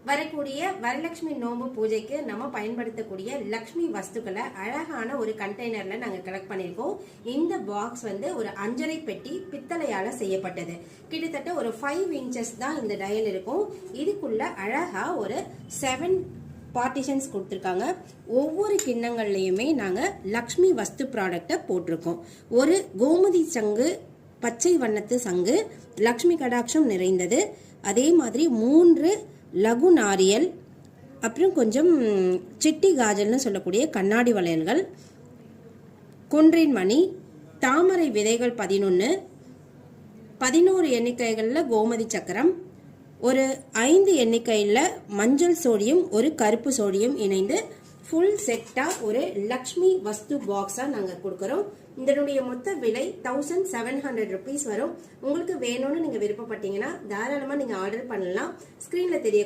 வரக்கூடிய வரலட்சுமி நோம்பு பூஜைக்கு நம்ம பயன்படுத்தக்கூடிய லக்ஷ்மி வஸ்துக்களை அழகான ஒரு கண்டெய்னர்ல நாங்க கலெக்ட் பண்ணிருக்கோம். இந்த பாக்ஸ் ஒரு 5.5 பெட்டி பித்தளையால செய்யப்பட்டது. கிட்டத்தட்ட ஒரு 5 இன்ச்சஸ் தான் இந்த டயல் இருக்கும். இதுக்குள்ள அழகா ஒரு 7 பார்ட்டிஷன்ஸ் கொடுத்துருக்காங்க. ஒவ்வொரு கிண்ணங்கள்லயுமே நாங்க லக்ஷ்மி வஸ்து ப்ராடக்டை போட்டிருக்கோம். ஒரு கோமதி சங்கு, பச்சை வண்ணத்து சங்கு, லக்ஷ்மி கடாட்சம் நிறைந்தது. அதே மாதிரி 3 லகு நாரியல், அப்புறம் கொஞ்சம் சிட்டி காஜல்னு சொல்லக்கூடிய கண்ணாடி வளையல்கள், கொன்றின் மணி, தாமரை விதைகள் 11 எண்ணிக்கைகளில் கோமதி சக்கரம், ஒரு 5 எண்ணிக்கையில் மஞ்சள் சோடியம், ஒரு கருப்பு சோடியம் இணைந்து ஃபுல் செட்டா ஒரு லக்ஷ்மி வஸ்து பாக்ஸா நாங்க கொடுக்கறோம். இதனுடைய மொத்த விலை 1700 rupees வரும். உங்களுக்கு வேணும்னு நீங்க விருப்பப்பட்டீங்கன்னா தாராளமா நீங்க ஆர்டர் பண்ணலாம். ஸ்கிரீன்ல தெரிய